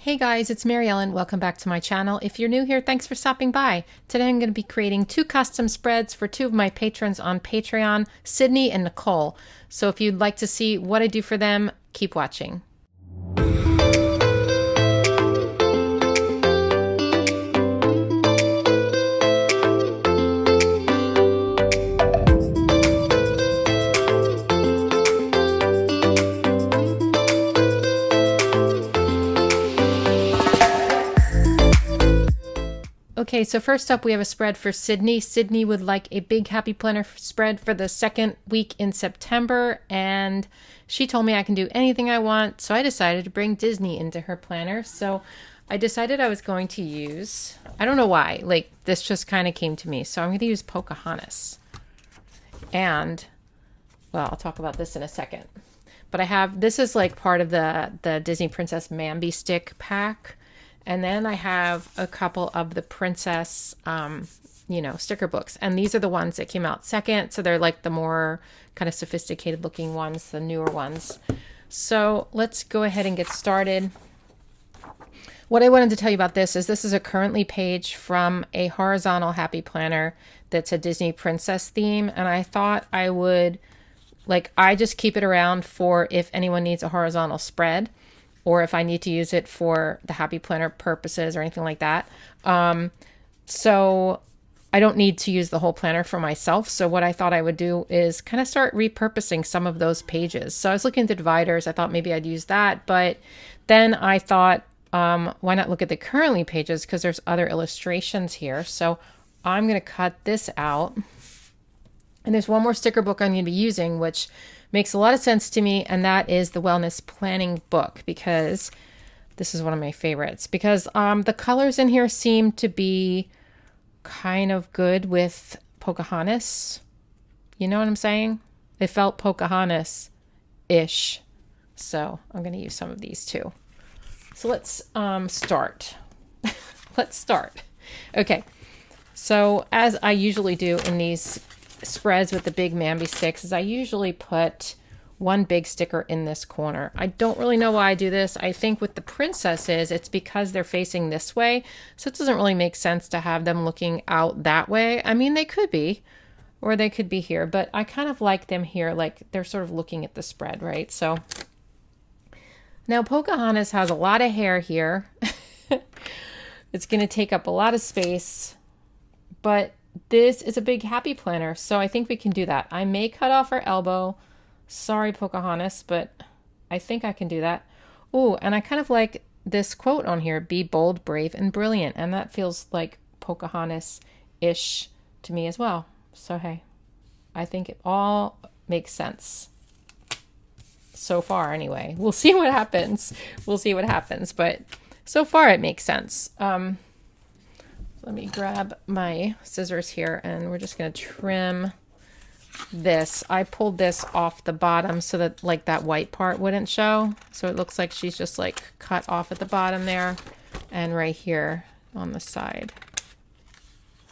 Hey guys, it's Mary Ellen. Welcome back to my channel. If you're new here, thanks for stopping by. Today I'm going to be creating two custom spreads for two of my patrons on Patreon, Sydney and Nicole. So if you'd like to see what I do for them, keep watching. Okay, so first up we have a spread for Sydney. Sydney would like a big happy planner spread for the second week in September, and she told me I can do anything I want, so I decided to bring Disney into her planner. So I decided I was going to use, I don't know why, like this just kind of came to me. So I'm going to use Pocahontas. And, well, I'll talk about this in a second. But I have, this is like part of the Disney Princess Mambi stick pack. And then I have a couple of the princess, sticker books. And these are the ones that came out second. So they're like the more kind of sophisticated looking ones, the newer ones. So let's go ahead and get started. What I wanted to tell you about this is a currently page from a horizontal happy planner that's a Disney princess theme. And I thought I would, I just keep it around for if anyone needs a horizontal spread, or if I need to use it for the happy planner purposes or anything like that. So I don't need to use the whole planner for myself. So what I thought I would do is kind of start repurposing some of those pages. So I was looking at the dividers. I thought maybe I'd use that. But then I thought, why not look at the currently pages? Because there's other illustrations here. So I'm going to cut this out. And there's one more sticker book I'm going to be using, which makes a lot of sense to me, and that is the wellness planning book, because this is one of my favorites, because the colors in here seem to be kind of good with Pocahontas. You know what I'm saying? It felt Pocahontas-ish. So I'm going to use some of these too. So let's start. Let's start. Okay. So as I usually do in these spreads with the big Mambi sticks, is I usually put one big sticker in this corner. I don't really know why I do this. I think with the princesses, it's because they're facing this way. So it doesn't really make sense to have them looking out that way. I mean, they could be, or they could be here, but I kind of like them here. Like they're sort of looking at the spread, right? So now Pocahontas has a lot of hair here. It's going to take up a lot of space, but this is a big happy planner, so I think we can do that. I may cut off her elbow. Sorry, Pocahontas, but I think I can do that. Oh, and I kind of like this quote on here, be bold, brave, and brilliant. And that feels like Pocahontas-ish to me as well. So, hey, I think it all makes sense. So far, anyway. We'll see what happens. We'll see what happens, but so far it makes sense. Let me grab my scissors here, and we're just going to trim this. I pulled this off the bottom so that that white part wouldn't show. So it looks like she's just cut off at the bottom there and right here on the side.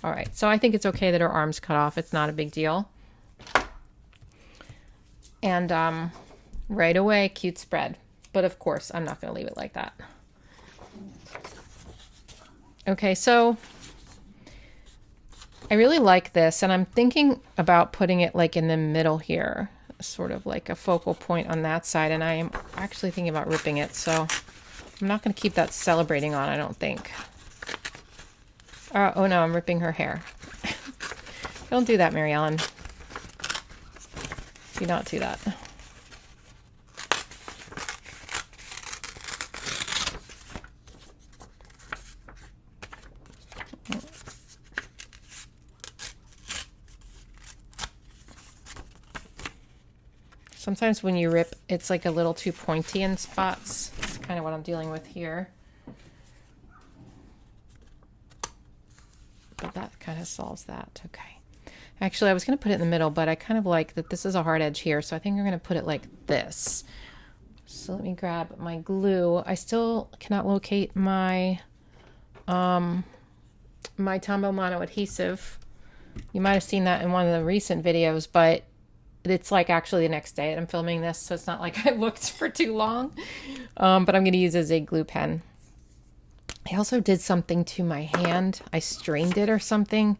All right. So I think it's okay that her arm's cut off. It's not a big deal. And right away, cute spread. But of course, I'm not going to leave it like that. Okay. So I really like this, and I'm thinking about putting it in the middle here, sort of like a focal point on that side, and I am actually thinking about ripping it, so I'm not going to keep that celebrating on, I don't think. Oh no, I'm ripping her hair. Don't do that, Mary Ellen. Do not do that. Sometimes when you rip, it's a little too pointy in spots. That's kind of what I'm dealing with here. But that kind of solves that. Okay. Actually, I was going to put it in the middle, but I kind of like that this is a hard edge here. So I think we're going to put it like this. So let me grab my glue. I still cannot locate my my Tombow Mono adhesive. You might have seen that in one of the recent videos, but it's actually the next day that I'm filming this, so it's not like I looked for too long. But I'm going to use it as a glue pen. I also did something to my hand. I strained it or something,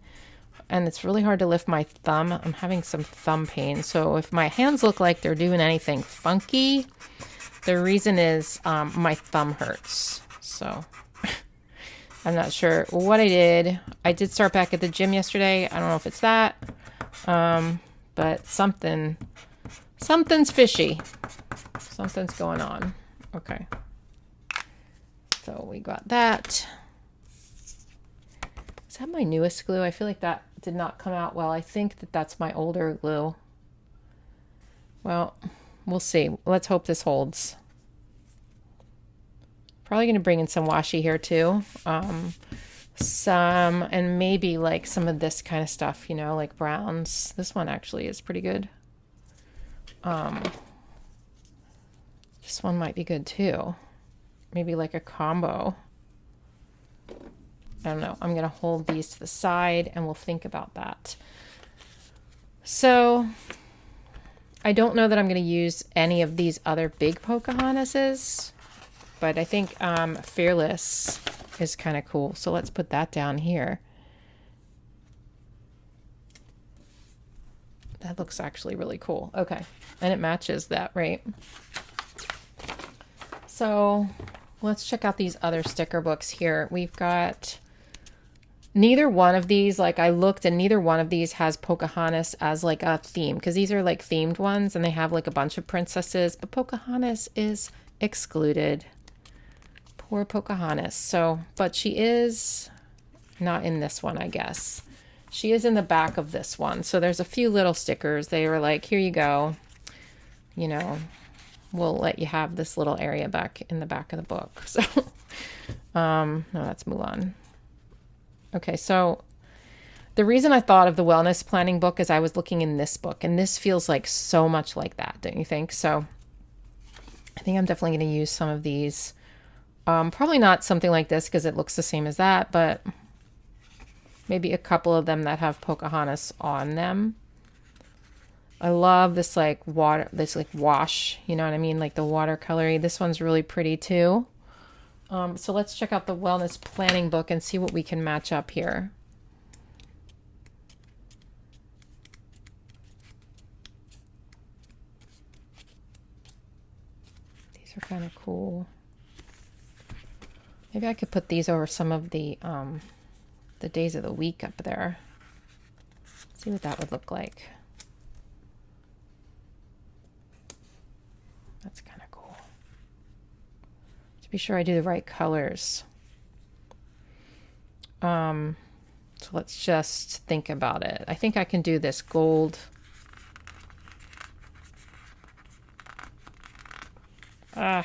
and it's really hard to lift my thumb. I'm having some thumb pain. So if my hands look like they're doing anything funky, the reason is my thumb hurts. So I'm not sure what I did. I did start back at the gym yesterday. I don't know if it's that, but something's fishy. Something's going on. Okay. So we got that. Is that my newest glue? I feel like that did not come out well. I think that that's my older glue. Well, we'll see. Let's hope this holds. Probably going to bring in some washi here too. Some, and maybe like some of this kind of stuff, you know, like browns. This one actually is pretty good. This one might be good too. Maybe like a combo. I don't know. I'm going to hold these to the side and we'll think about that. So I don't know that I'm going to use any of these other big Pocahontases, but I think Fearless is kind of cool. So let's put that down here. That looks actually really cool. Okay. And it matches that, right? So let's check out these other sticker books here. We've got neither one of these, like I looked and neither one of these has Pocahontas as like a theme, because these are like themed ones and they have like a bunch of princesses, but Pocahontas is excluded. Poor Pocahontas. So, but she is not in this one, I guess. She is in the back of this one. So there's a few little stickers. They were like, here you go. You know, we'll let you have this little area back in the back of the book. So, no, that's Mulan. Okay, so the reason I thought of the wellness planning book is I was looking in this book, and this feels like so much like that, don't you think? So I think I'm definitely going to use some of these. Probably not something like this because it looks the same as that, but maybe a couple of them that have Pocahontas on them. I love this like water, this like wash, you know what I mean? Like the watercolory. This one's really pretty too. So let's check out the wellness planning book and see what we can match up here. These are kind of cool. Maybe I could put these over some of the days of the week up there. See what that would look like. That's kind of cool. To be sure I do the right colors. So let's just think about it. I think I can do this gold. I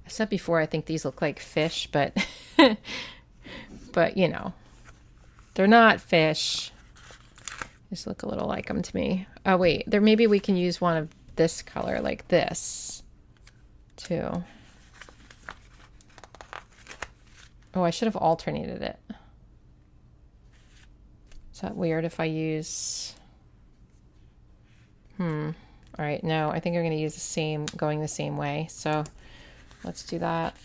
said before, I think these look like fish, but but you know, they're not fish. These look a little like them to me. Oh wait, there maybe we can use one of this color like this too. Oh, I should have alternated it. Is that weird if I use... All right, no, I think I'm going to use the same, going the same way. So let's do that.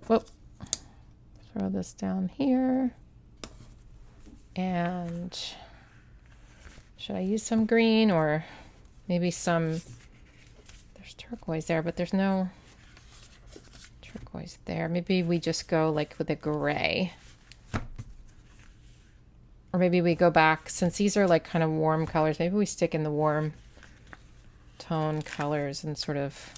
Whoop. Throw this down here. And should I use some green or maybe some... There's turquoise there, but there's no turquoise there. Maybe we just go like with a gray. Or maybe we go back, since these are like kind of warm colors, maybe we stick in the warm tone colors and sort of,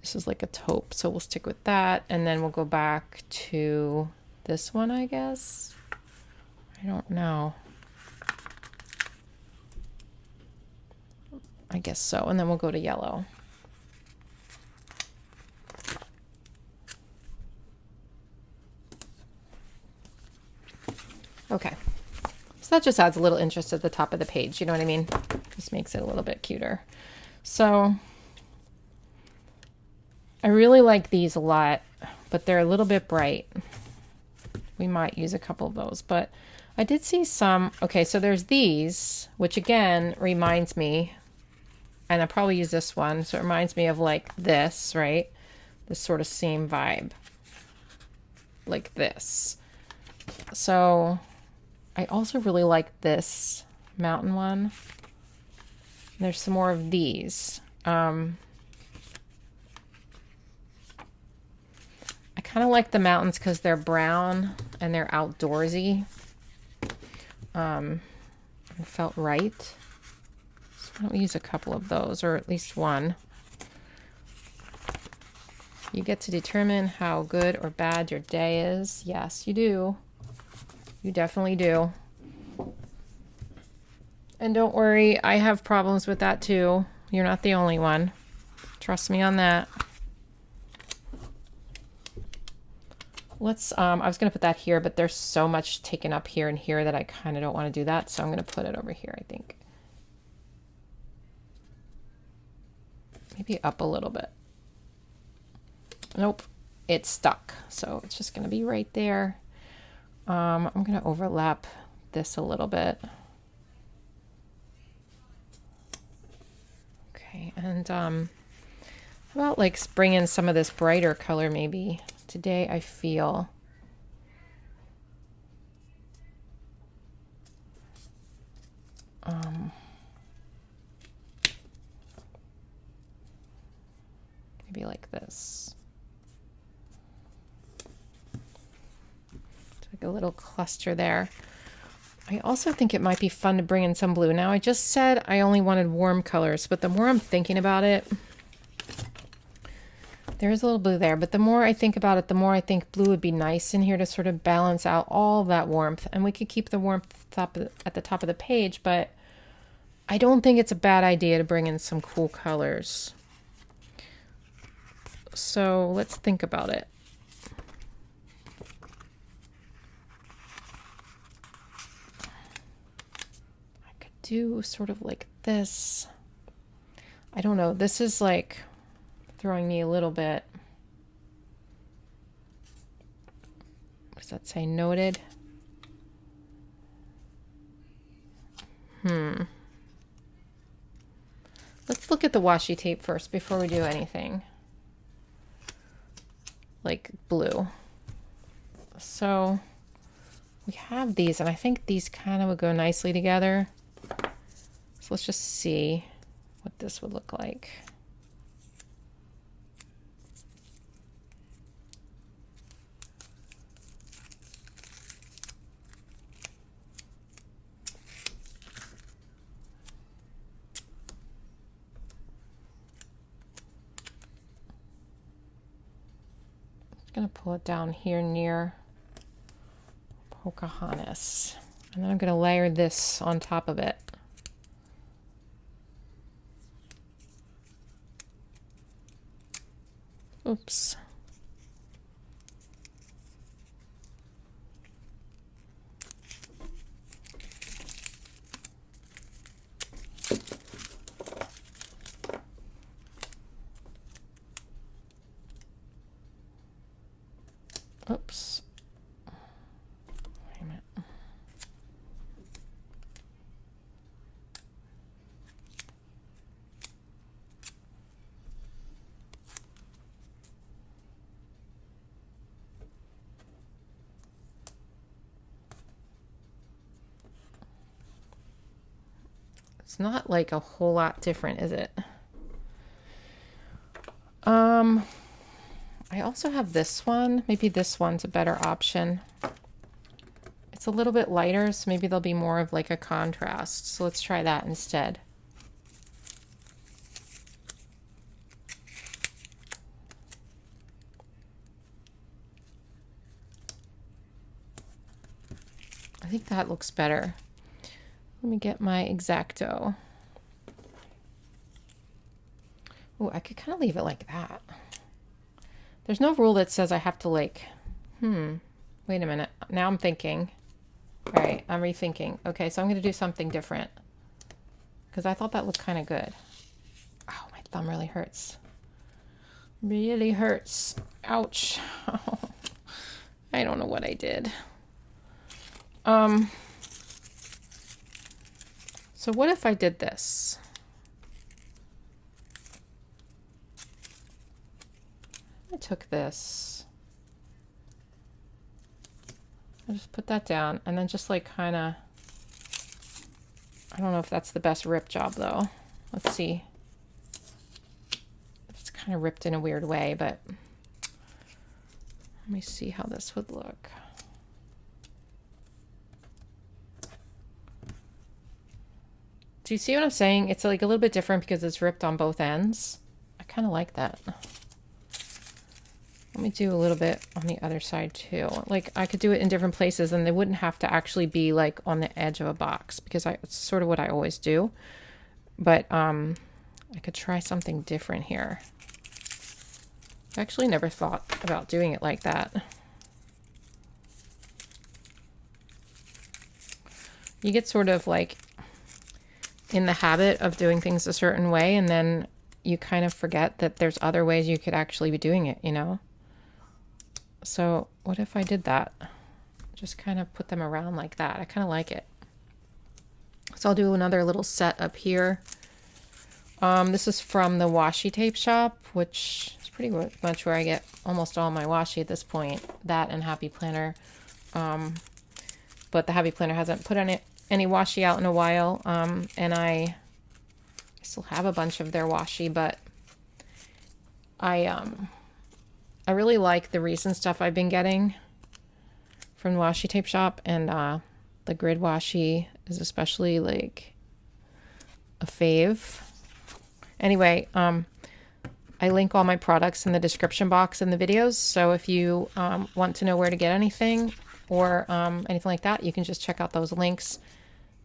this is like a taupe, so we'll stick with that. And then we'll go back to this one, I guess. I don't know. I guess so. And then we'll go to yellow. Okay. So that just adds a little interest at the top of the page. You know what I mean? Just makes it a little bit cuter. So I really like these a lot, but they're a little bit bright. We might use a couple of those, but I did see some. Okay, so there's these, which again reminds me, and I'll probably use this one. So it reminds me of like this, right? This sort of same vibe. Like this. So I also really like this mountain one. There's some more of these. I kind of like the mountains because they're brown and they're outdoorsy. It felt right. So why don't we use a couple of those, or at least one. You get to determine how good or bad your day is. Yes, you do. You definitely do. And don't worry, I have problems with that too. You're not the only one. Trust me on that. Let's, I was going to put that here, but there's so much taken up here and here that I kind of don't want to do that. So I'm going to put it over here, I think. Maybe up a little bit. Nope, it's stuck. So it's just going to be right there. I'm going to overlap this a little bit. Okay, and how about like bring in some of this brighter color maybe. Today I feel maybe like this. It's like a little cluster there. I also think it might be fun to bring in some blue. Now I just said I only wanted warm colors, but the more I'm thinking about it, there's a little blue there, but the more I think about it, the more I think blue would be nice in here to sort of balance out all of that warmth. And we could keep the warmth at the top of the page, but I don't think it's a bad idea to bring in some cool colors. So let's think about it. I could do sort of like this. I don't know. This is like throwing me a little bit. What does that say? Noted. Let's look at the washi tape first before we do anything. Like blue. So we have these, and I think these kind of would go nicely together. So let's just see what this would look like. Going to pull it down here near Pocahontas, and then I'm going to layer this on top of it. Oops. Oops. Wait a minute. It's not like a whole lot different, is it? I also have this one. Maybe this one's a better option. It's a little bit lighter, so maybe there'll be more of like a contrast. So let's try that instead. I think that looks better. Let me get my X-Acto. Oh, I could kind of leave it like that. There's no rule that says I have to like, wait a minute. Now I'm thinking. All right, I'm rethinking. Okay, so I'm going to do something different. Because I thought that looked kind of good. Oh, my thumb really hurts. Really hurts. Ouch. I don't know what I did. So what if I did this? I took this. I just put that down and then just like kind of, I don't know if that's the best rip job though. Let's see. It's kind of ripped in a weird way, but let me see how this would look. Do you see what I'm saying? It's like a little bit different because it's ripped on both ends. I kind of like that. Let me do a little bit on the other side too. Like I could do it in different places and they wouldn't have to actually be like on the edge of a box because it's sort of what I always do. But I could try something different here. I actually never thought about doing it like that. You get sort of like in the habit of doing things a certain way and then you kind of forget that there's other ways you could actually be doing it, you know? So what if I did that? Just kind of put them around like that. I kind of like it. So I'll do another little set up here. This is from the washi tape shop, which is pretty much where I get almost all my washi at this point. That and Happy Planner. But the Happy Planner hasn't put any washi out in a while. And I still have a bunch of their washi, but I really like the recent stuff I've been getting from the washi tape shop, and the grid washi is especially like a fave. Anyway, I link all my products in the description box in the videos, so if you want to know where to get anything or anything like that, you can just check out those links.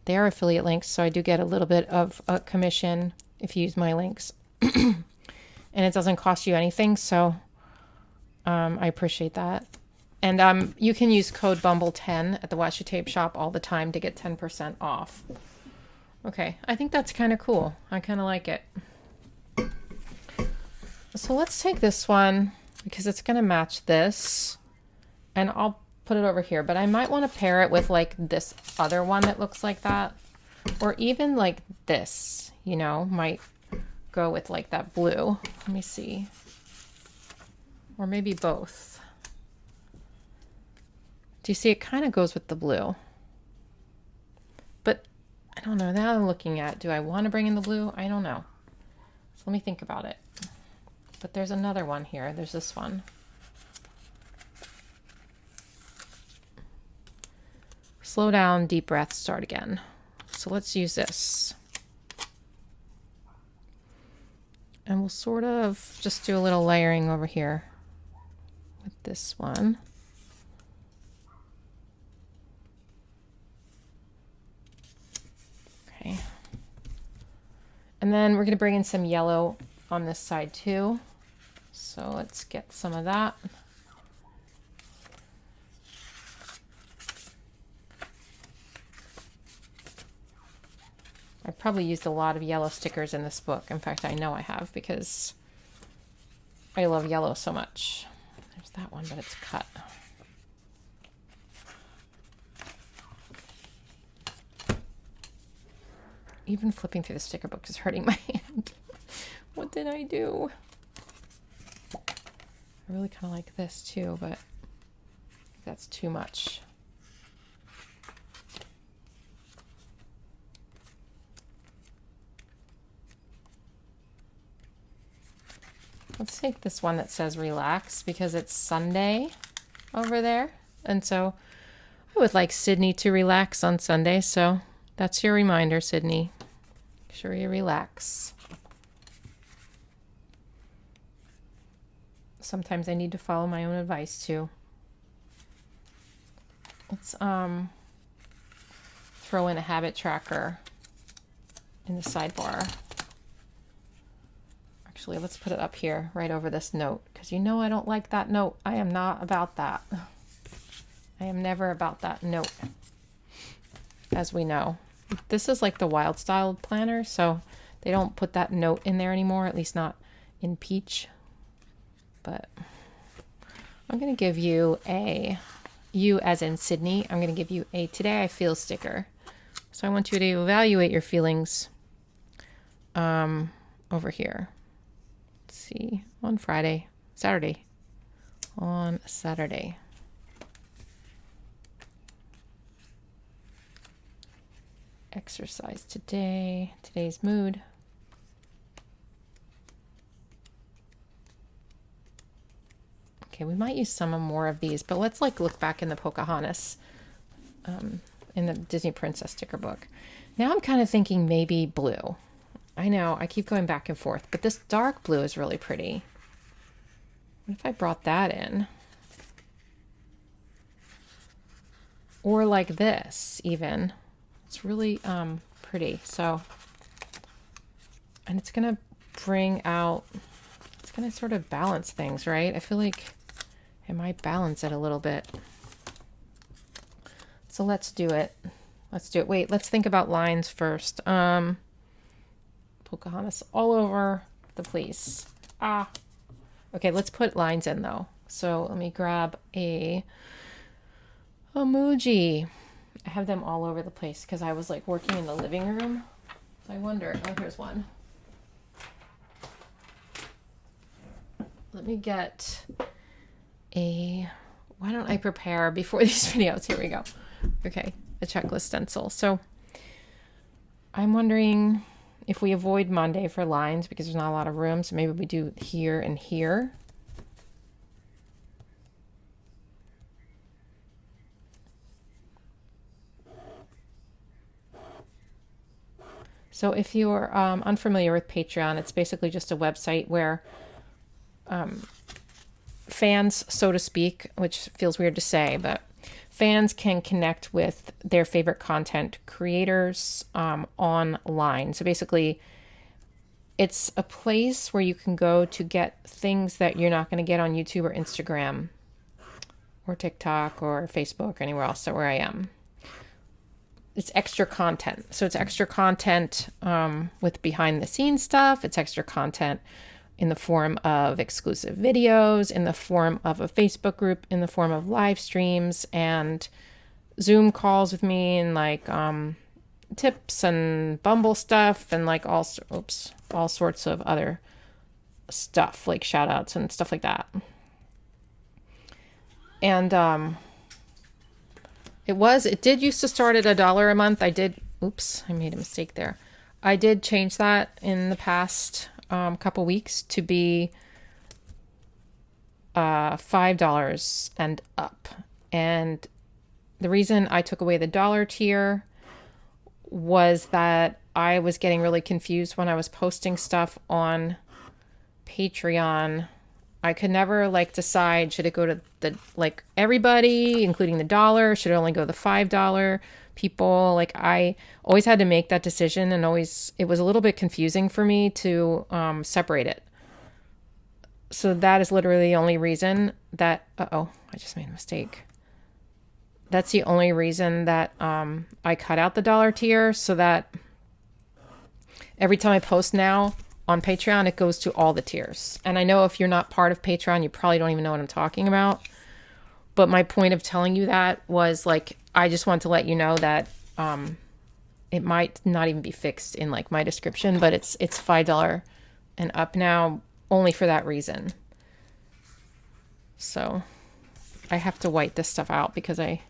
They are affiliate links, so I do get a little bit of a commission if you use my links. And it doesn't cost you anything, so I appreciate that. And you can use code Bumble10 at the washi tape shop all the time to get 10% off. Okay, I think that's kind of cool. I kind of like it. So let's take this one because it's going to match this. And I'll put it over here, but I might want to pair it with like this other one that looks like that. Or even like this, you know, might go with like that blue. Let me see. Or maybe both. Do you see it kind of goes with the blue? But I don't know. Now I'm looking at, do I want to bring in the blue? I don't know. So let me think about it. But there's another one here. There's this one. Slow down, deep breath, start again. So let's use this. And we'll sort of just do a little layering over here with this one. Okay. And then we're going to bring in some yellow on this side too. So let's get some of that. I probably used a lot of yellow stickers in this book. In fact, I know I have because I love yellow so much. There's that one, but it's cut. Even flipping through the sticker book is hurting my hand. What did I do? I really kind of like this too, but that's too much. Let's take this one that says relax because it's Sunday over there. And so I would like Sydney to relax on Sunday. So that's your reminder, Sydney. Make sure you relax. Sometimes I need to follow my own advice too. Let's throw in a habit tracker in the sidebar. Actually, let's put it up here right over this note because you know I don't like that note. I am not about that. I am never about that note, as we know. This is like the wild style planner, so they don't put that note in there anymore, at least not in peach. But I'm going to give you a, you as in Sydney, I'm going to give you a Today I Feel sticker. So I want you to evaluate your feelings over here. Let's see, on Saturday. Exercise today, today's mood. Okay, we might use some more of these, but let's like look back in the Pocahontas, in the Disney Princess sticker book. Now I'm kind of thinking maybe blue. I know, I keep going back and forth, but this dark blue is really pretty. What if I brought that in? Or like this, even. It's really pretty. So, and it's going to bring out, it's going to sort of balance things, right? I feel like it might balance it a little bit. So let's do it. Wait, let's think about lines first. Pocahontas all over the place. Okay, let's put lines in though. So let me grab a emoji. I have them all over the place because I was like working in the living room. So I wonder, here's one. Let me get why don't I prepare before these videos? Here we go. Okay, a checklist stencil. So I'm wondering if we avoid Monday for lines because there's not a lot of room. So maybe we do here and here. So if you're unfamiliar with Patreon, it's basically just a website where fans, so to speak, which feels weird to say, but fans can connect with their favorite content creators online. So basically, it's a place where you can go to get things that you're not going to get on YouTube or Instagram or TikTok or Facebook or anywhere else. So where I am. It's extra content. So it's extra content with behind the scenes stuff. It's extra content in the form of exclusive videos, in the form of a Facebook group, in the form of live streams and Zoom calls with me and like tips and Bumble stuff and like all sorts of other stuff like shout outs and stuff like that. And it did used to start at $1 a month. I made a mistake there. I did change that in the past couple weeks to be $5 and up. And the reason I took away the $1 tier was that I was getting really confused when I was posting stuff on Patreon. I could never like decide, should it go to the like everybody, including the $1? Should it only go to the $5 people? Like I always had to make that decision, and it was a little bit confusing for me to separate it. So that is literally the only reason that I just made a mistake. That's the only reason that I cut out the $1 tier, so that every time I post now on Patreon, it goes to all the tiers. And I know if you're not part of Patreon, you probably don't even know what I'm talking about. But my point of telling you that was like, I just want to let you know that it might not even be fixed in like my description, but it's $5 and up now only for that reason. So I have to white this stuff out because I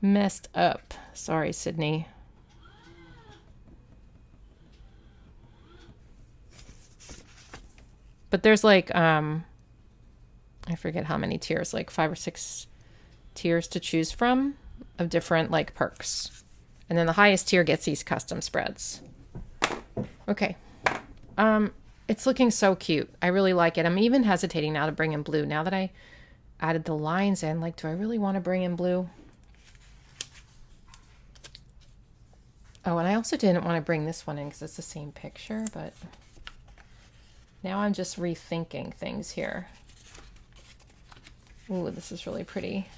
messed up. Sorry, Sydney. But there's like, I forget how many tiers, like 5 or 6 tiers to choose from of different like perks. And then the highest tier gets these custom spreads. Okay. It's looking so cute. I really like it. I'm even hesitating now to bring in blue. Now that I added the lines in, like, do I really want to bring in blue? Oh, and I also didn't want to bring this one in because it's the same picture, but now I'm just rethinking things here. Ooh, this is really pretty.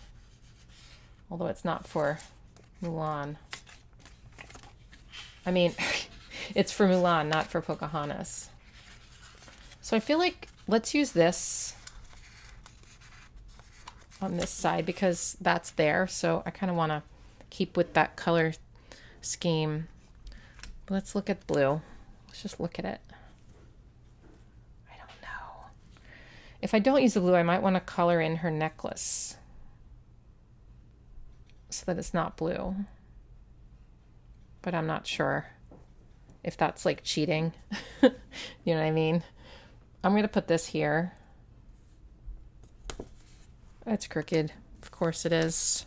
Although it's not for Mulan. I mean, it's for Mulan, not for Pocahontas. So I feel like let's use this on this side because that's there. So I kind of want to keep with that color scheme. Let's look at blue. Let's just look at it. I don't know. If I don't use the blue, I might want to color in her necklace so that it's not blue. But I'm not sure if that's like cheating. You know what I mean? I'm going to put this here. It's crooked. Of course it is.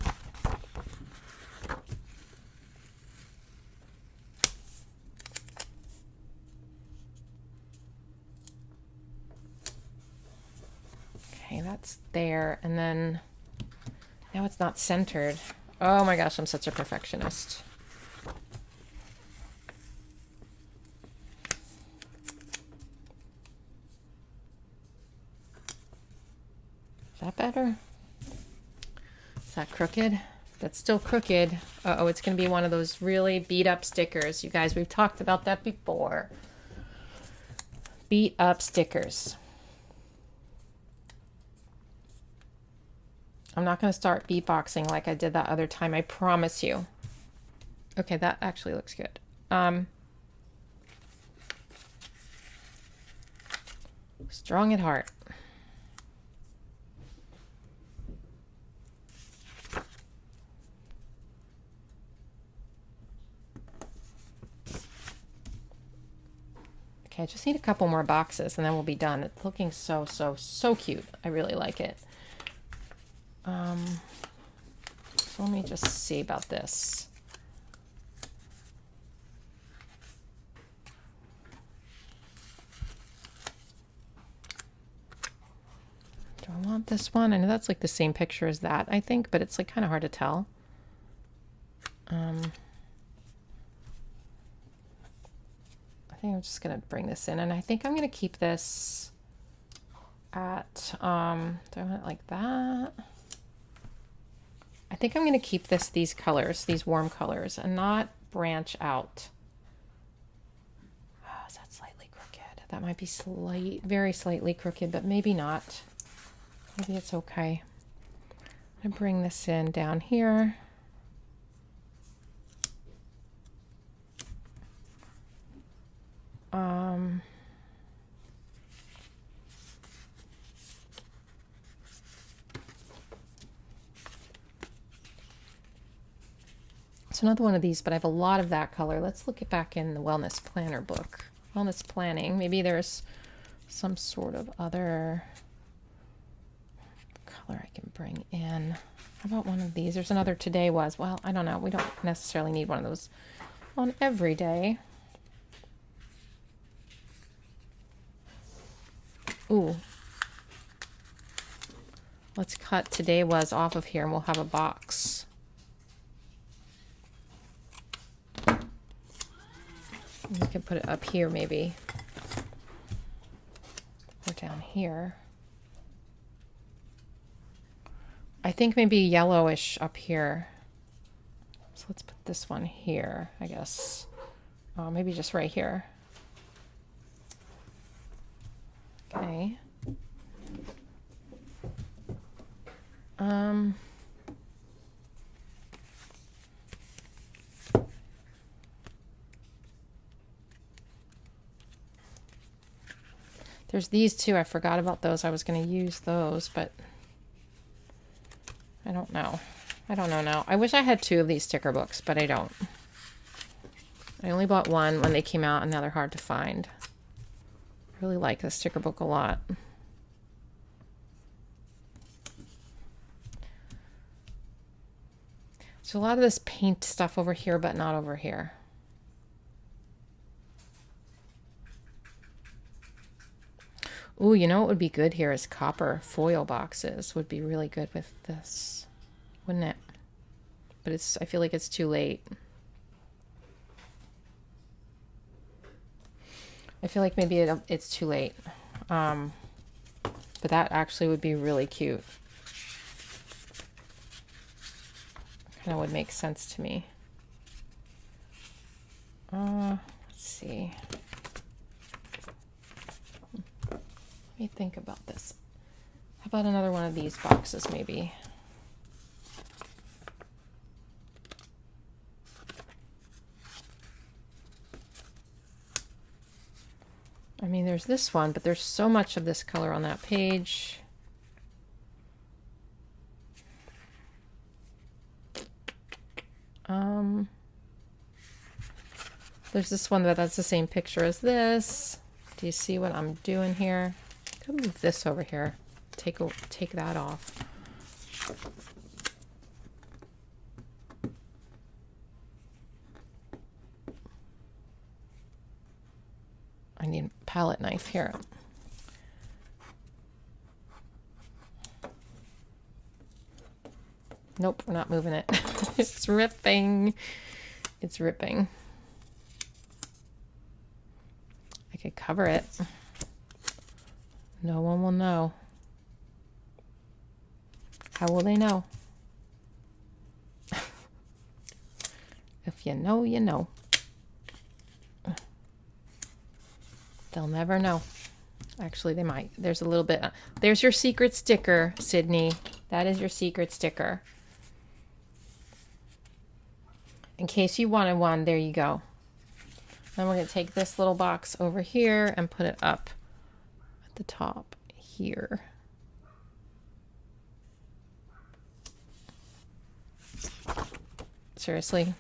Okay, that's there. And then now it's not centered. Oh my gosh, I'm such a perfectionist. Is that better? Is that crooked? That's still crooked. Uh-oh, it's going to be one of those really beat up stickers. You guys, we've talked about that before. Beat up stickers. I'm not going to start beatboxing like I did that other time, I promise you. Okay, that actually looks good. Strong at heart. Okay, I just need a couple more boxes and then we'll be done. It's looking so cute. I really like it. So let me just see about this. Do I want this one? I know that's like the same picture as that, I think, but it's like kind of hard to tell. I think I'm just going to bring this in, and I think I'm going to keep this at, do I want it like that? I think I'm going to keep these colors, these warm colors, and not branch out. Oh, is that slightly crooked? That might be very slightly crooked, but maybe not. Maybe it's okay. I'm going to bring this in down here. So another one of these, but I have a lot of that color. Let's look it back in the Wellness Planner book. Wellness Planning. Maybe there's some sort of other color I can bring in. How about one of these? There's another Today Was. Well, I don't know. We don't necessarily need one of those on every day. Ooh. Let's cut Today Was off of here and we'll have a box. We can put it up here maybe. Or down here. I think maybe yellowish up here. So let's put this one here, I guess. Maybe just right here. Okay. There's these two. I forgot about those. I was going to use those, but I don't know. I don't know now. I wish I had 2 of these sticker books, but I don't. I only bought one when they came out, and now they're hard to find. I really like this sticker book a lot. So a lot of this paint stuff over here, but not over here. Ooh, you know what would be good here is copper foil boxes would be really good with this, wouldn't it? But I feel like it's too late. I feel like maybe it's too late. But that actually would be really cute. Kind of would make sense to me. Let's see. Let me think about this. How about another one of these boxes maybe? I mean, there's this one, but there's so much of this color on that page. There's this one that's the same picture as this. Do you see what I'm doing here? I could move this over here. Take that off. I need a palette knife here. Nope, we're not moving it. It's ripping. It's ripping. I could cover it. No one will know. How will they know? If you know, you know. They'll never know. Actually, they might. There's a little bit. There's your secret sticker, Sydney. That is your secret sticker. In case you wanted one, there you go. Then we're going to take this little box over here and put it up at the top here. Seriously,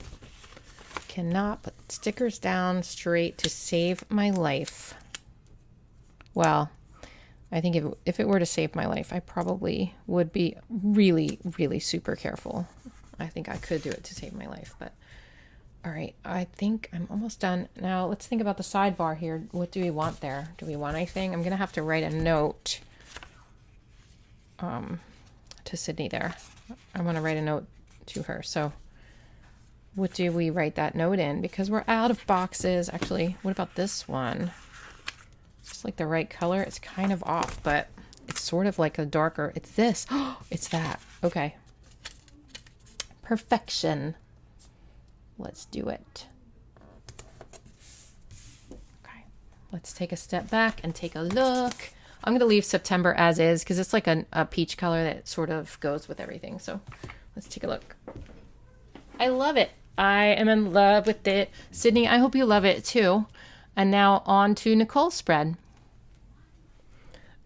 cannot put stickers down straight to save my life. Well, I think if it were to save my life, I probably would be really, really super careful. I think I could do it to save my life, but all right, I think I'm almost done. Now let's think about the sidebar here. What do we want there? Do we want anything? I'm going to have to write a note to Sydney there. I want to write a note to her. So what do we write that note in? Because we're out of boxes. Actually, what about this one? It's just like the right color. It's kind of off, but it's sort of like a darker. It's this. Oh, it's that. Okay. Perfection. Let's do it. Okay. Let's take a step back and take a look. I'm going to leave September as is because it's like a peach color that sort of goes with everything. So let's take a look. I love it. I am in love with it. Sydney, I hope you love it too. And now on to Nicole's spread.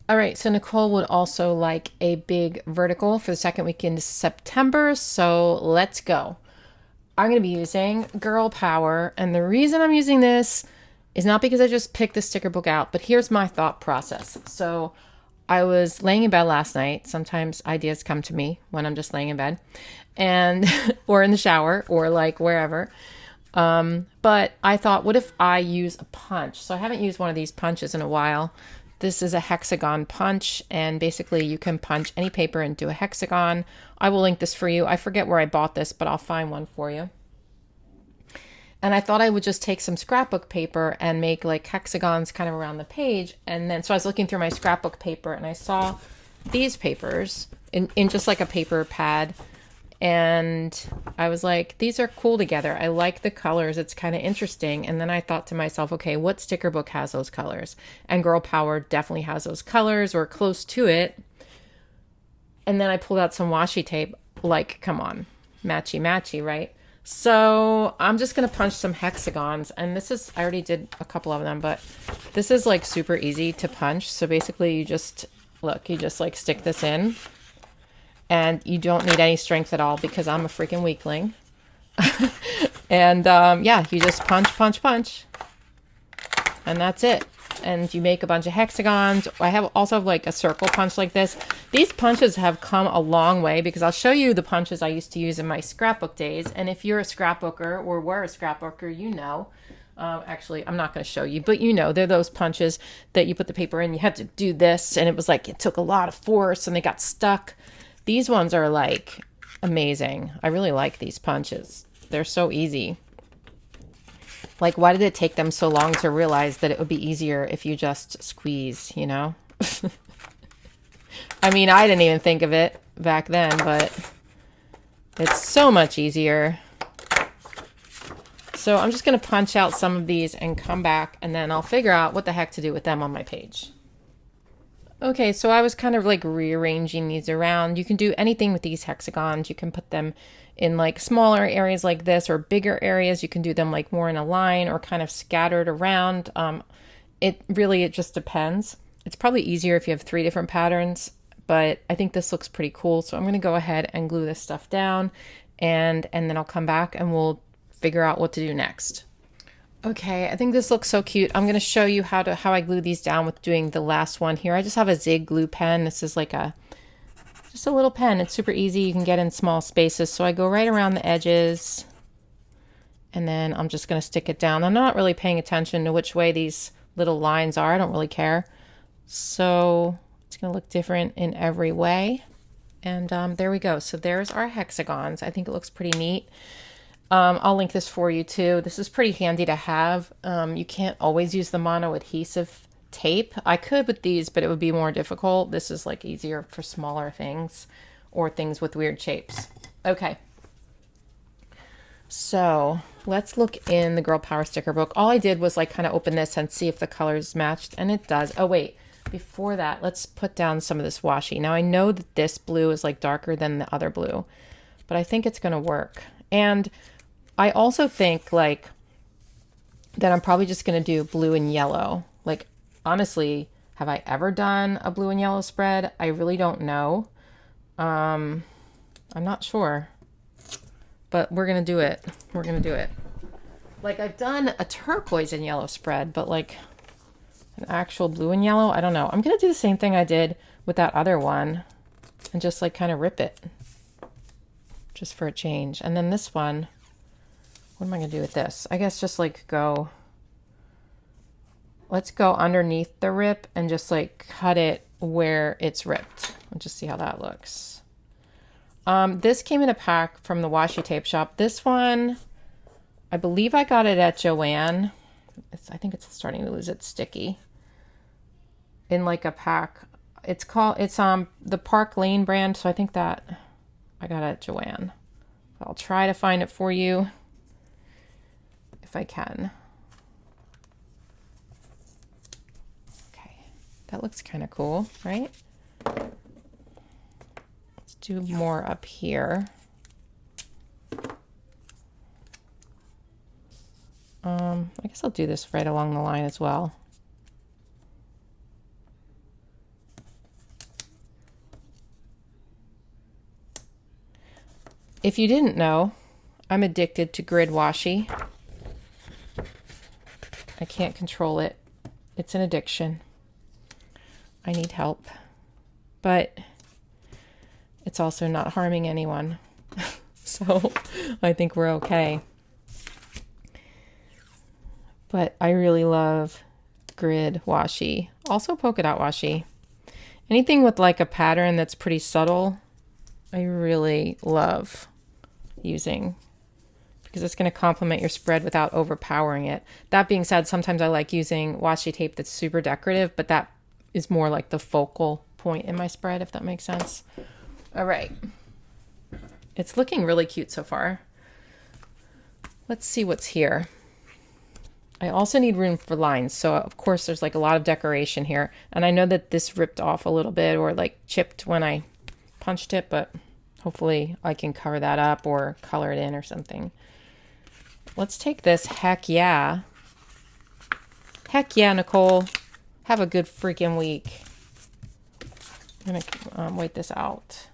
All right, so Nicole would also like a big vertical for the second week in September. So let's go. I'm going to be using Girl Power. And the reason I'm using this is not because I just picked the sticker book out, but here's my thought process. So I was laying in bed last night. Sometimes ideas come to me when I'm just laying in bed and or in the shower or like wherever. But I thought, what if I use a punch? So I haven't used one of these punches in a while. This is a hexagon punch, and basically you can punch any paper into a hexagon. I will link this for you. I forget where I bought this, but I'll find one for you. And I thought I would just take some scrapbook paper and make like hexagons kind of around the page. And then, so I was looking through my scrapbook paper and I saw these papers in just like a paper pad. And I was like, these are cool together. I like the colors. It's kind of interesting. And then I thought to myself, okay, what sticker book has those colors? And Girl Power definitely has those colors or close to it. And then I pulled out some washi tape. Like, come on, matchy matchy, right? So I'm just going to punch some hexagons. And this is, I already did a couple of them, but this is like super easy to punch. So basically you just, look, you just like stick this in. And you don't need any strength at all because I'm a freaking weakling. And yeah, you just punch, punch, punch. And that's it. And you make a bunch of hexagons. I also have like a circle punch like this. These punches have come a long way because I'll show you the punches I used to use in my scrapbook days. And if you're a scrapbooker or were a scrapbooker, you know. Actually, I'm not going to show you, but you know, they're those punches that you put the paper in. You had to do this. And it was like, it took a lot of force and they got stuck. These ones are like amazing. I really like these punches. They're so easy. Like, why did it take them so long to realize that it would be easier if you just squeeze, you know? I mean, I didn't even think of it back then, but it's so much easier. So I'm just going to punch out some of these and come back, and then I'll figure out what the heck to do with them on my page. Okay, so I was kind of like rearranging these around. You can do anything with these hexagons. You can put them in like smaller areas like this or bigger areas. You can do them like more in a line or kind of scattered around. it just depends. It's probably easier if you have 3 different patterns, but I think this looks pretty cool. So I'm going to go ahead and glue this stuff down, and then I'll come back and we'll figure out what to do next. Okay, I think this looks so cute. I'm going to show you how I glue these down with doing the last one here. I just have a Zig glue pen. This is like just a little pen. It's super easy. You can get in small spaces. So I go right around the edges, and then I'm just going to stick it down. I'm not really paying attention to which way these little lines are. I don't really care. So it's going to look different in every way. And there we go. So there's our hexagons. I think it looks pretty neat. I'll link this for you too. This is pretty handy to have. You can't always use the mono adhesive tape. I could with these, but it would be more difficult. This is like easier for smaller things or things with weird shapes. Okay. So let's look in the Girl Power sticker book. All I did was like kind of open this and see if the colors matched, and it does. Oh wait, before that, let's put down some of this washi. Now I know that this blue is like darker than the other blue, but I think it's going to work. And I also think like that I'm probably just going to do blue and yellow. Like, honestly, have I ever done a blue and yellow spread? I really don't know. I'm not sure, but we're going to do it. We're going to do it. Like, I've done a turquoise and yellow spread, but like an actual blue and yellow, I don't know. I'm going to do the same thing I did with that other one and just like kind of rip it just for a change. And then this one, what am I going to do with this? I guess just like let's go underneath the rip and just like cut it where it's ripped. Let's just see how that looks. This came in a pack from the washi tape shop. This one, I believe I got it at Joann. I think it's starting to lose its sticky. In like a pack. It's the Park Lane brand, so I think that I got it at Joann. I'll try to find it for you if I can. Okay, that looks kind of cool, right? Let's do more up here. I guess I'll do this right along the line as well. If you didn't know, I'm addicted to grid washi. I can't control it. It's an addiction. I need help. But it's also not harming anyone. So I think we're okay. But I really love grid washi. Also polka dot washi. Anything with like a pattern that's pretty subtle, I really love using, because it's going to complement your spread without overpowering it. That being said, sometimes I like using washi tape that's super decorative, but that is more like the focal point in my spread, if that makes sense. All right. It's looking really cute so far. Let's see what's here. I also need room for lines. So of course there's like a lot of decoration here. And I know that this ripped off a little bit or like chipped when I punched it, but hopefully I can cover that up or color it in or something. Let's take this. Heck yeah. Heck yeah, Nicole. Have a good freaking week. I'm gonna wait this out.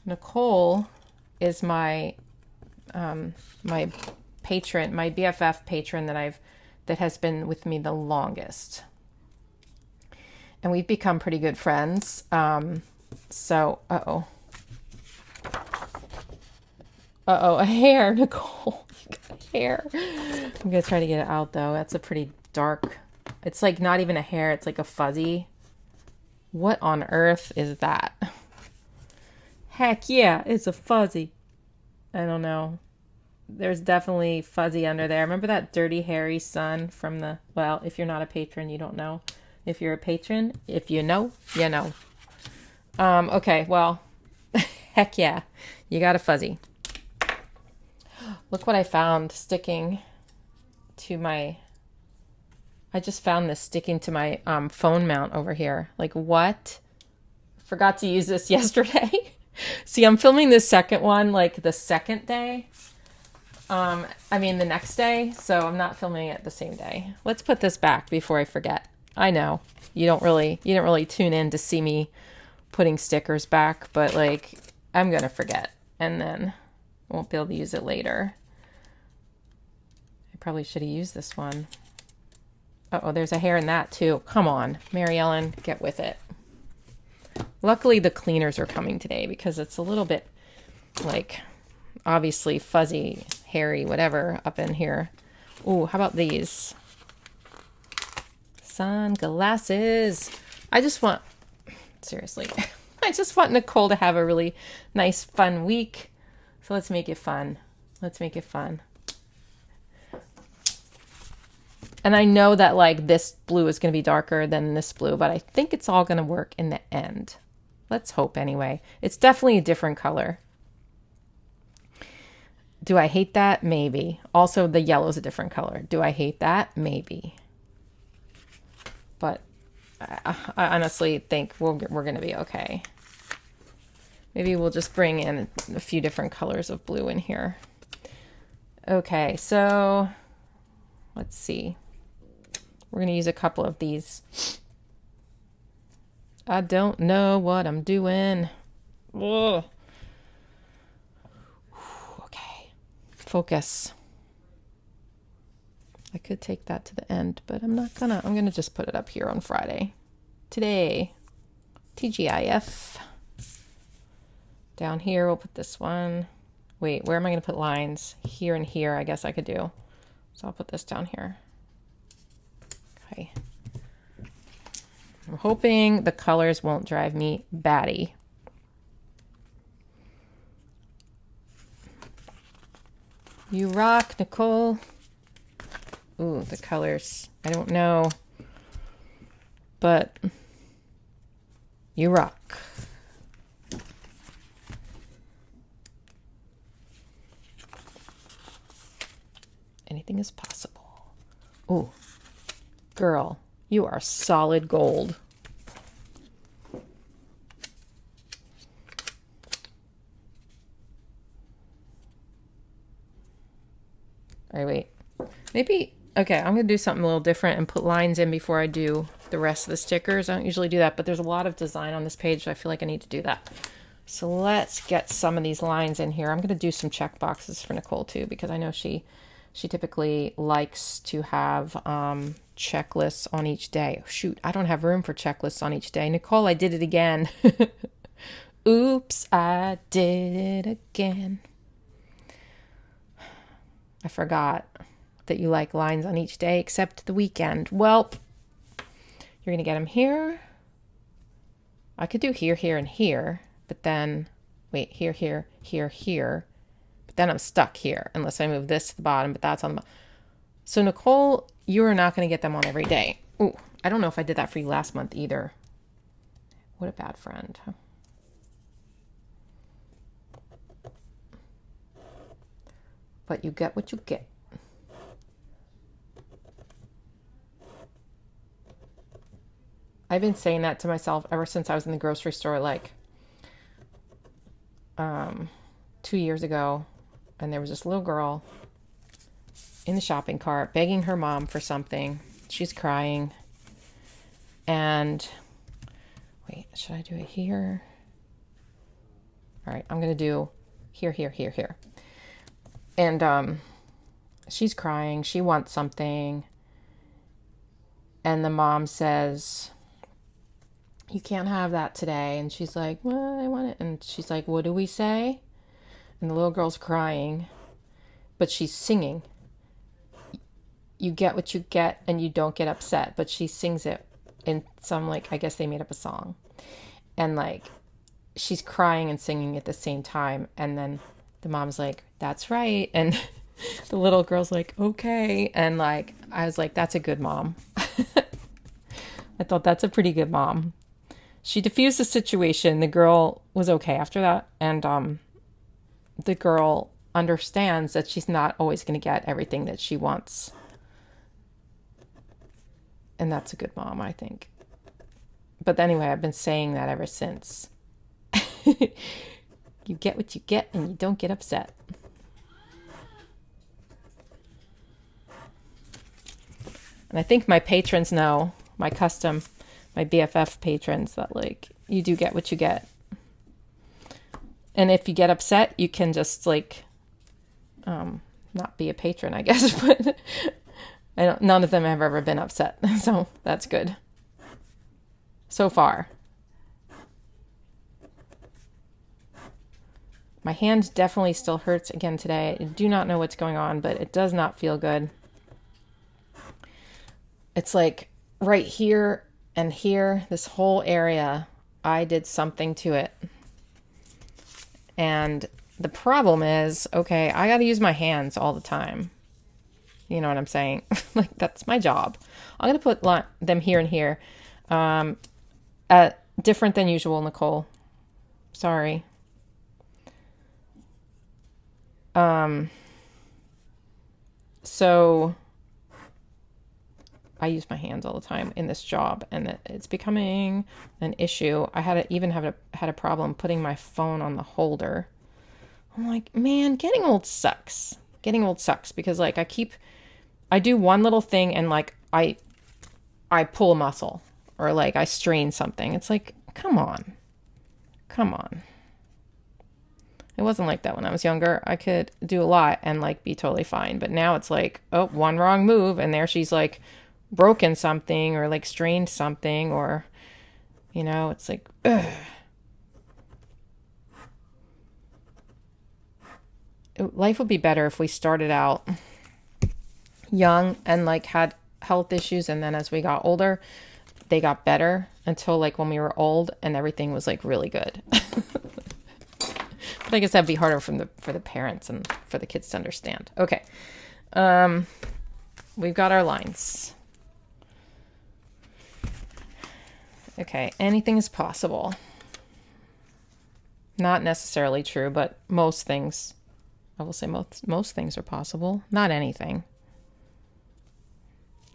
Nicole is my my patron, my BFF patron that has been with me the longest. And we've become pretty good friends. So, uh-oh, a hair, Nicole. You got a hair. I'm going to try to get it out, though. That's a pretty dark. It's like not even a hair. It's like a fuzzy. What on earth is that? Heck yeah, it's a fuzzy. I don't know. There's definitely fuzzy under there. Remember that Dirty Harry son from the... Well, if you're not a patron, you don't know. If you're a patron, if you know, you know. Okay, well, heck yeah, you got a fuzzy. Look what I found sticking to my... I just found this sticking to my phone mount over here. Like, what? Forgot to use this yesterday. See, I'm filming this second one, like, the second day. I mean the next day, so I'm not filming it the same day. Let's put this back before I forget. I know you didn't really tune in to see me putting stickers back, but like I'm gonna forget and then won't be able to use it later. I probably should have used this one. Uh-oh, there's a hair in that too. Come on, Mary Ellen, get with it. Luckily the cleaners are coming today because it's a little bit like obviously fuzzy, hairy, whatever up in here. Ooh, how about these? Sunglasses. Seriously, I just want Nicole to have a really nice, fun week. So let's make it fun. Let's make it fun. And I know that like this blue is going to be darker than this blue, but I think it's all going to work in the end. Let's hope anyway. It's definitely a different color. Do I hate that? Maybe. Also, the yellow is a different color. Do I hate that? Maybe. But I honestly think we're going to be okay. Maybe we'll just bring in a few different colors of blue in here. Okay, so let's see. We're going to use a couple of these. I don't know what I'm doing. Ugh. Okay, focus. I could take that to the end, but I'm not gonna. I'm gonna just put it up here on Friday. Today, TGIF. Down here, we'll put this one. Wait, where am I gonna put lines? Here and here, I guess I could do. So I'll put this down here. Okay. I'm hoping the colors won't drive me batty. You rock, Nicole. Ooh, the colors. I don't know. But you rock. Anything is possible. Ooh, girl, you are solid gold. All right, wait. Maybe, okay, I'm going to do something a little different and put lines in before I do the rest of the stickers. I don't usually do that, but there's a lot of design on this page, so I feel like I need to do that. So let's get some of these lines in here. I'm going to do some check boxes for Nicole too, because I know she typically likes to have checklists on each day. Oh, shoot, I don't have room for checklists on each day. Nicole, I did it again. Oops, I did it again. I forgot that you like lines on each day except the weekend. Well, you're going to get them here. I could do here, here, and here, but then, wait, here, here, here, here. But then I'm stuck here unless I move this to the bottom, but that's on the bottom. So Nicole, you are not going to get them on every day. Ooh, I don't know if I did that for you last month either. What a bad friend. But you get what you get. I've been saying that to myself ever since I was in the grocery store, like 2 years ago. And there was this little girl in the shopping cart begging her mom for something. She's crying. And wait, should I do it here? All right, I'm going to do here, here, here, here. And she's crying. She wants something. And the mom says, you can't have that today. And she's like, well, I want it. And she's like, what do we say? And the little girl's crying, but she's singing. You get what you get and you don't get upset. But she sings it in some, like, I guess they made up a song. And like, she's crying and singing at the same time. And then the mom's like, that's right. And the little girl's like, okay. And like, I was like, that's a good mom. I thought that's a pretty good mom. She diffused the situation. The girl was okay after that. And the girl understands that she's not always going to get everything that she wants. And that's a good mom, I think. But anyway, I've been saying that ever since. You get what you get and you don't get upset. And I think my patrons know, my BFF patrons, that like you do get what you get. And if you get upset, you can just like not be a patron, I guess. But none of them have ever been upset. So that's good. So far. My hand definitely still hurts again today. I do not know what's going on, but it does not feel good. It's like right here and here, this whole area, I did something to it. And the problem is, okay, I got to use my hands all the time. You know what I'm saying? Like, that's my job. I'm going to put them here and here. Different than usual, Nicole. Sorry. So I use my hands all the time in this job, and it's becoming an issue. I had a problem putting my phone on the holder. I'm like, man, getting old sucks. Because like I do one little thing and like I pull a muscle or like I strain something. It's like, come on. It wasn't like that when I was younger. I could do a lot and like be totally fine. But now it's like, oh, one wrong move and there she's like broken something or like strained something, or, you know, it's like, ugh. Life would be better if we started out young and like had health issues, and then as we got older, they got better until like when we were old and everything was like really good. But I guess that'd be harder for the parents and for the kids to understand. Okay. We've got our lines. Okay. Anything is possible. Not necessarily true, but most things, I will say most things are possible. Not anything.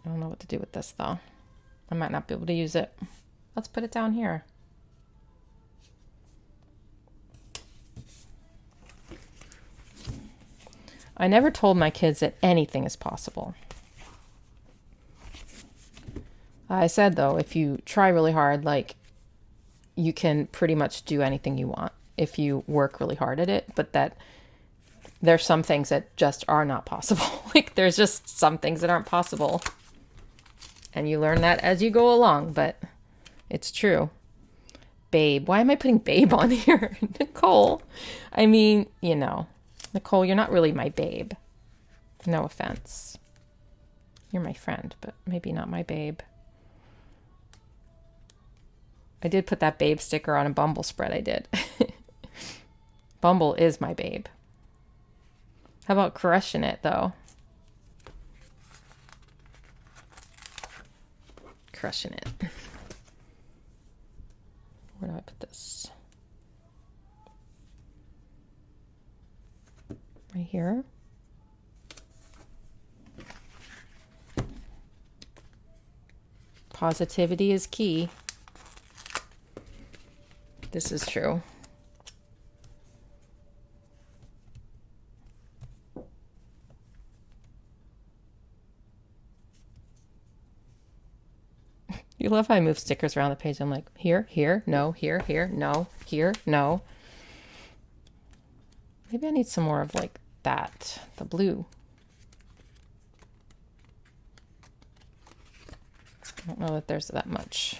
I don't know what to do with this though. I might not be able to use it. Let's put it down here. I never told my kids that anything is possible. I said, though, if you try really hard, like, you can pretty much do anything you want if you work really hard at it, but that there's some things that just are not possible. Like, there's just some things that aren't possible. And you learn that as you go along, but it's true. Babe. Why am I putting babe on here? Nicole. I mean, you know. Nicole, you're not really my babe. No offense. You're my friend, but maybe not my babe. I did put that babe sticker on a Bumble spread. I did. Bumble is my babe. How about crushing it, though? Crushing it. Where do I put this? Right here. Positivity is key. This is true. You love how I move stickers around the page. I'm like, here, no, here, no, here, no. Maybe I need some more of like that, the blue. I don't know that there's that much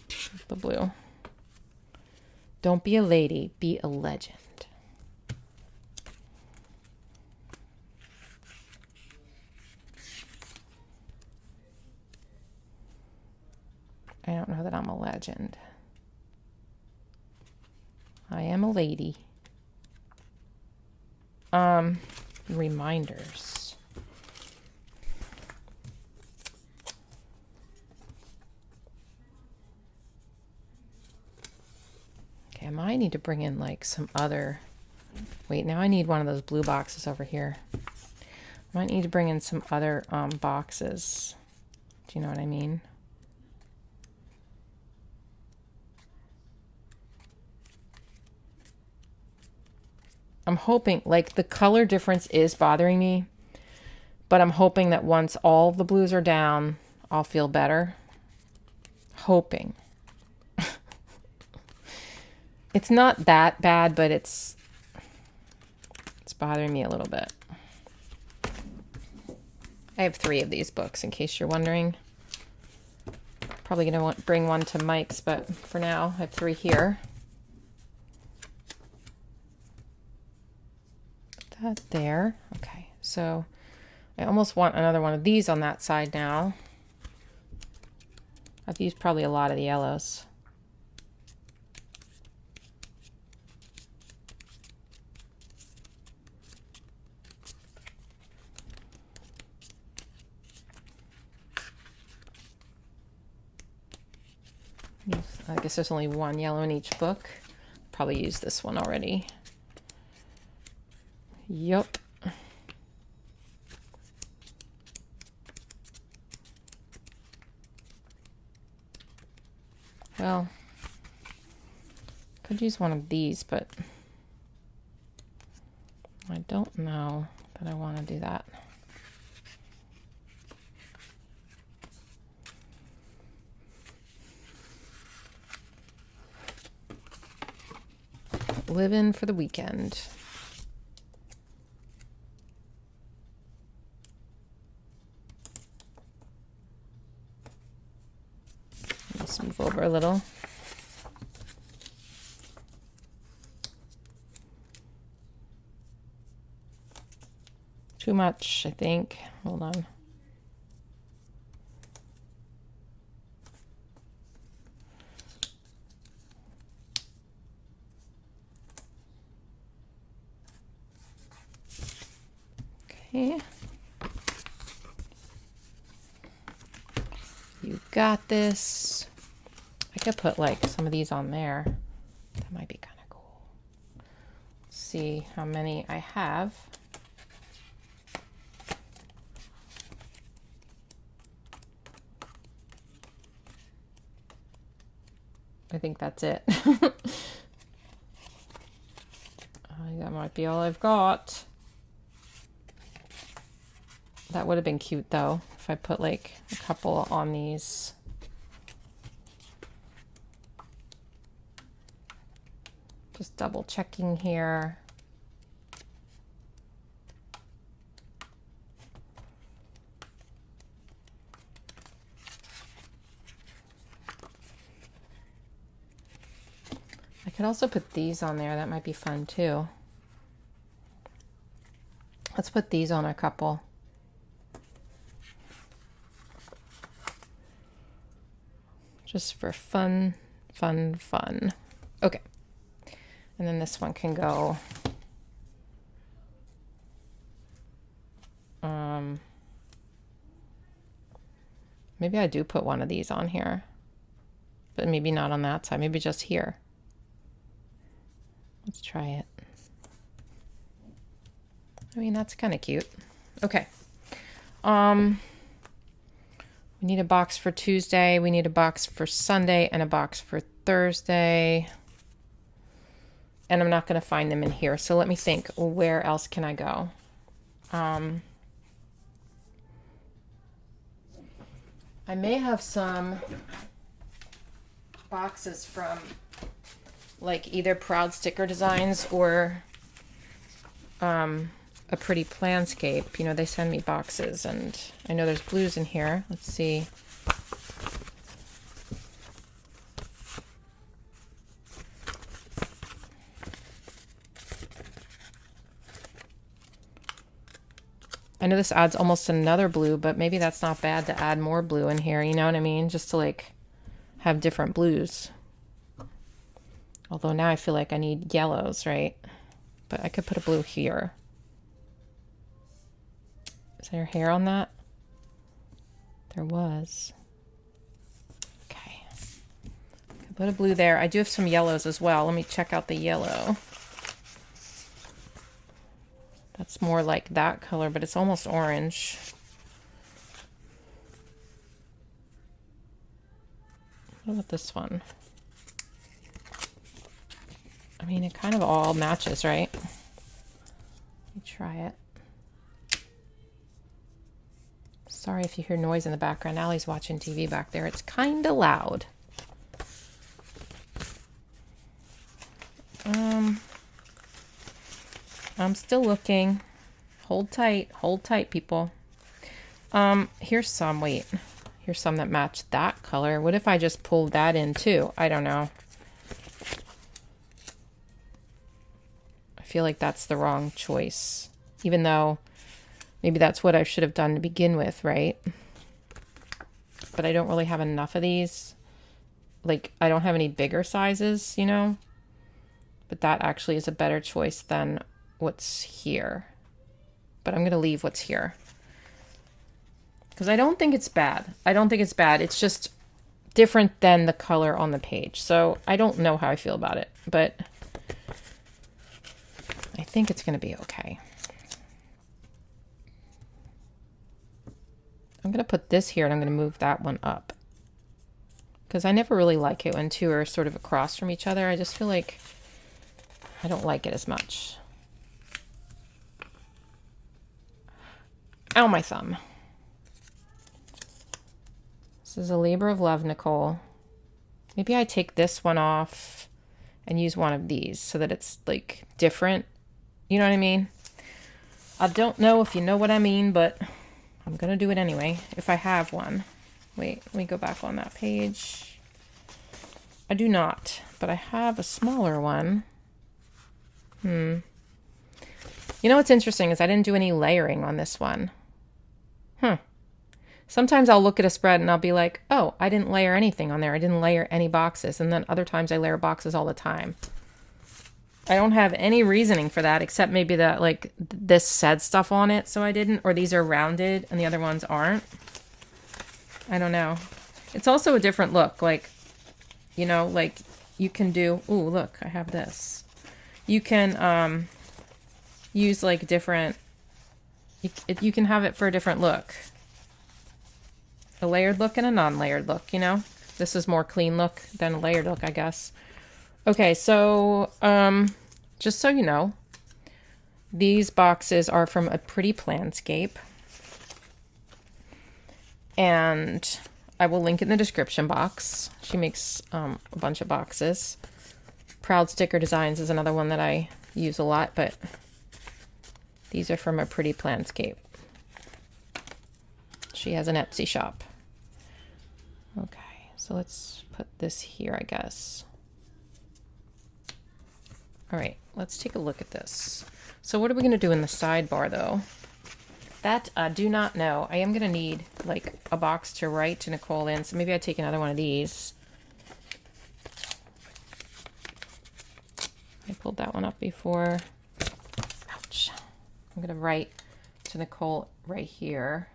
of the blue. Don't be a lady, be a legend. I don't know that I'm a legend. I am a lady. Reminders. Okay, I might need to bring in like some other... Wait, now I need one of those blue boxes over here. I might need to bring in some other boxes. Do you know what I mean? I'm hoping, like, the color difference is bothering me, But I'm hoping that once all the blues are down, I'll feel better. Hoping. It's not that bad, but it's bothering me a little bit. I have 3 of these books, in case you're wondering. Probably going to bring one to Mike's, but for now, I have 3 here. Put that there. Okay, so I almost want another one of these on that side now. I've used probably a lot of the yellows. I guess there's only one yellow in each book. Probably used this one already. Yup. Well, could use one of these, but I don't know that I want to do that. Living for the weekend. Let's move over a little. Too much, I think. Hold on. Okay. You got this. I could put like some of these on there. That might be kind of cool. Let's see how many I have. I think that's it. That might be all I've got. That would have been cute though, if I put like a couple on these. Just double checking here. I could also put these on there. That might be fun too. Let's put these on a couple. Just for fun, fun, fun. Okay. And then this one can go. Maybe I do put one of these on here, but maybe not on that side. Maybe just here. Let's try it. I mean, that's kind of cute. Okay. We need a box for Tuesday. We need a box for Sunday and a box for Thursday. And I'm not going to find them in here. So let me think. Where else can I go? I may have some boxes from like either Proud Sticker Designs or a Pretty Planscape. You know, they send me boxes, and I know there's blues in here. Let's see. I know this adds almost another blue, but maybe that's not bad to add more blue in here. You know what I mean? Just to like have different blues. Although now I feel like I need yellows, right? But I could put a blue here. Is there hair on that? There was. Okay. I put a blue there. I do have some yellows as well. Let me check out the yellow. That's more like that color, but it's almost orange. What about this one? I mean, it kind of all matches, right? Let me try it. Sorry if you hear noise in the background. Allie's watching TV back there. It's kind of loud. I'm still looking. Hold tight, people. Here's some, here's some that match that color. What if I just pulled that in too? I don't know. I feel like that's the wrong choice, even though maybe that's what I should have done to begin with, right? But I don't really have enough of these. Like, I don't have any bigger sizes, you know? But that actually is a better choice than what's here. But I'm going to leave what's here. Because I don't think it's bad. It's just different than the color on the page. So I don't know how I feel about it. But I think it's going to be okay. I'm going to put this here and I'm going to move that one up. Because I never really like it when two are sort of across from each other. I just feel like I don't like it as much. Ow, my thumb. This is a labor of love, Nicole. Maybe I take this one off and use one of these so that it's like different. You know what I mean? I don't know if you know what I mean, but I'm going to do it anyway if I have one. Wait, let me go back on that page. I do not, but I have a smaller one. You know what's interesting is I didn't do any layering on this one. Sometimes I'll look at a spread and I'll be like, oh, I didn't layer anything on there. I didn't layer any boxes. And then other times I layer boxes all the time. I don't have any reasoning for that except maybe that like this said stuff on it, so I didn't. Or these are rounded and the other ones aren't. I don't know. It's also a different look. Like, you know, like you can do, ooh, look, I have this. You can use like different, you can have it for a different look. A layered look and a non-layered look, you know? This is more clean look than a layered look, I guess. Okay, so just so you know, these boxes are from A Pretty Planscape. And I will link in the description box. She makes a bunch of boxes. Proud Sticker Designs is another one that I use a lot, but these are from A Pretty Planscape. She has an Etsy shop. Okay, so let's put this here, I guess. All right, let's take a look at this. So what are we going to do in the sidebar, though? That I do not know. I am going to need, like, a box to write to Nicole in, so maybe I take another one of these. I pulled that one up before. Ouch. I'm going to write to Nicole right here.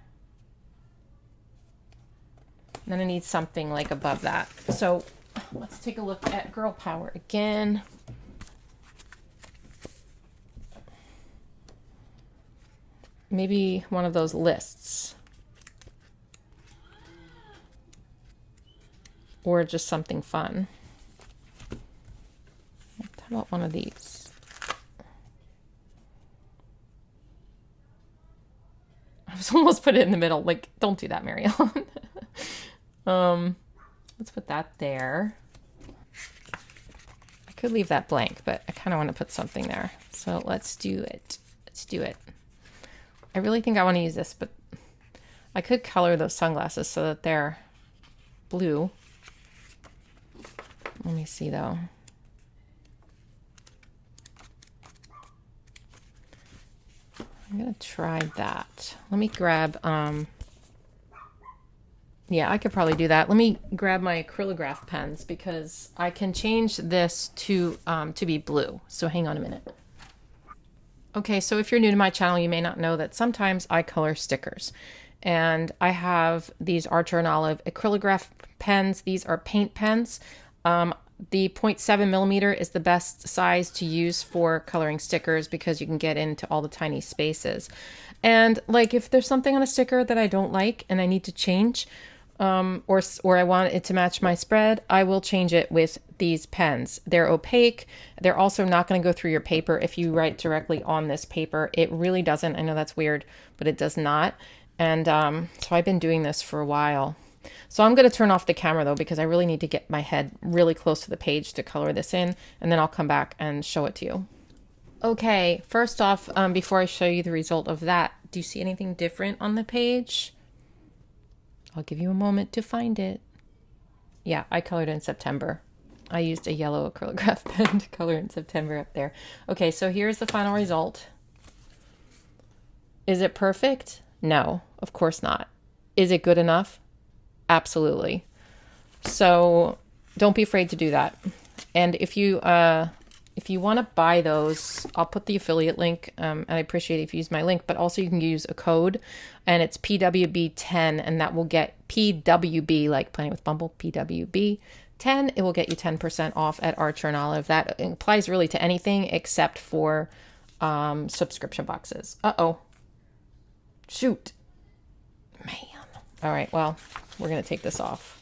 And then I need something like above that. So let's take a look at Girl Power again. Maybe one of those lists. Or just something fun. How about one of these? I was almost put it in the middle. Like, don't do that, Mary Ellen. Let's put that there. I could leave that blank, but I kind of want to put something there. So let's do it. Let's do it. I really think I want to use this, but I could color those sunglasses so that they're blue. Let me see though. I'm gonna try that. Let me grab yeah, I could probably do that. Let me grab my acrylograph pens because I can change this to be blue. So hang on a minute. Okay, so if you're new to my channel, you may not know that sometimes I color stickers. And I have these Archer and Olive acrylograph pens. These are paint pens. The 0.7 millimeter is the best size to use for coloring stickers because you can get into all the tiny spaces. And like if there's something on a sticker that I don't like and I need to change, or I want it to match my spread, I will change it with these pens. They're opaque. They're also not going to go through your paper if you write directly on this paper. It really doesn't. I know that's weird, but it does not. And so I've been doing this for a while. So I'm going to turn off the camera though, because I really need to get my head really close to the page to color this in, and then I'll come back and show it to you. Okay, first off, before I show you the result of that, do you see anything different on the page? I'll give you a moment to find it. Yeah, I colored in September. I used a yellow acrylic graph pen to color in September up there. Okay, so here's the final result. Is it perfect? No, of course not. Is it good enough? Absolutely. So don't be afraid to do that. And if you want to buy those, I'll put the affiliate link, and I appreciate it if you use my link, but also you can use a code, and it's PWB10, and that will get PWB, like Planning with Bumble, PWB10. It will get you 10% off at Archer and Olive. That applies really to anything except for subscription boxes. Uh-oh. Shoot. Man. All right, well, we're going to take this off.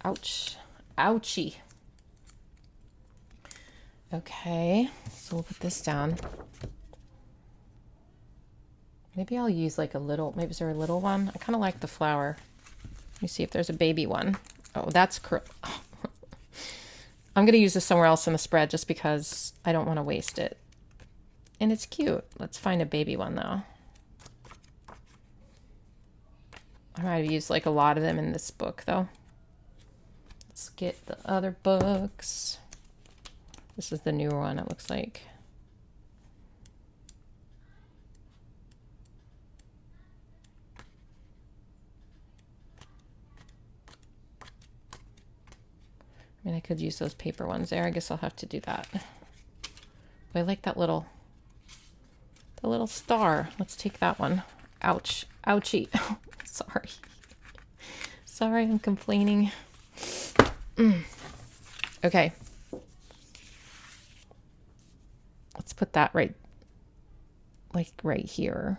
Ouch. Ouchie. Okay, so we'll put this down. Maybe I'll use like a little, maybe is there a little one? I kind of like the flower. Let me see if there's a baby one. Oh, that's I'm going to use this somewhere else in the spread just because I don't want to waste it. And it's cute. Let's find a baby one though. I might have used like a lot of them in this book though. Let's get the other books. This is the newer one, it looks like. I mean, I could use those paper ones there. I guess I'll have to do that. But I like that the little star. Let's take that one. Ouch. Ouchie. Sorry. Sorry, I'm complaining. Okay. Let's put that right here.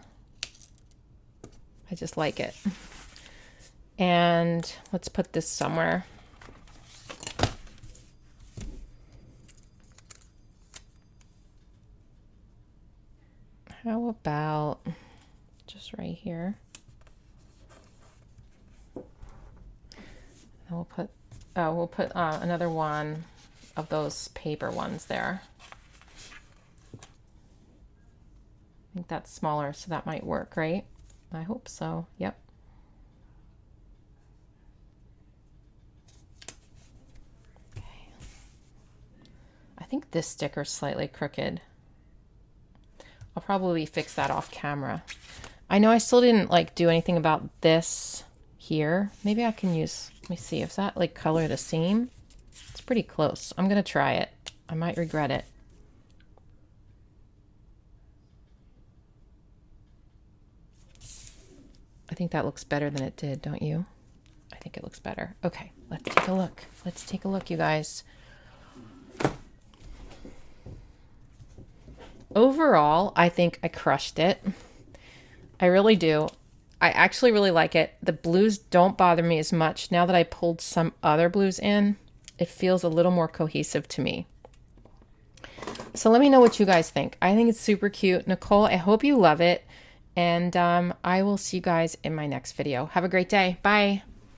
I just like it. And let's put this somewhere. How about just right here? And we'll put another one of those paper ones there. I think that's smaller, so that might work, right? I hope so. Yep. Okay. I think this sticker's slightly crooked. I'll probably fix that off camera. I know I still didn't like do anything about this here. Maybe I can use, let me see, if that like color the seam. It's pretty close. I'm gonna try it. I might regret it. I think that looks better than it did, don't you? I think it looks better. Okay, let's take a look. Let's take a look, you guys. Overall, I think I crushed it. I really do. I actually really like it. The blues don't bother me as much. Now that I pulled some other blues in, it feels a little more cohesive to me. So let me know what you guys think. I think it's super cute. Nicole, I hope you love it. And I will see you guys in my next video. Have a great day. Bye.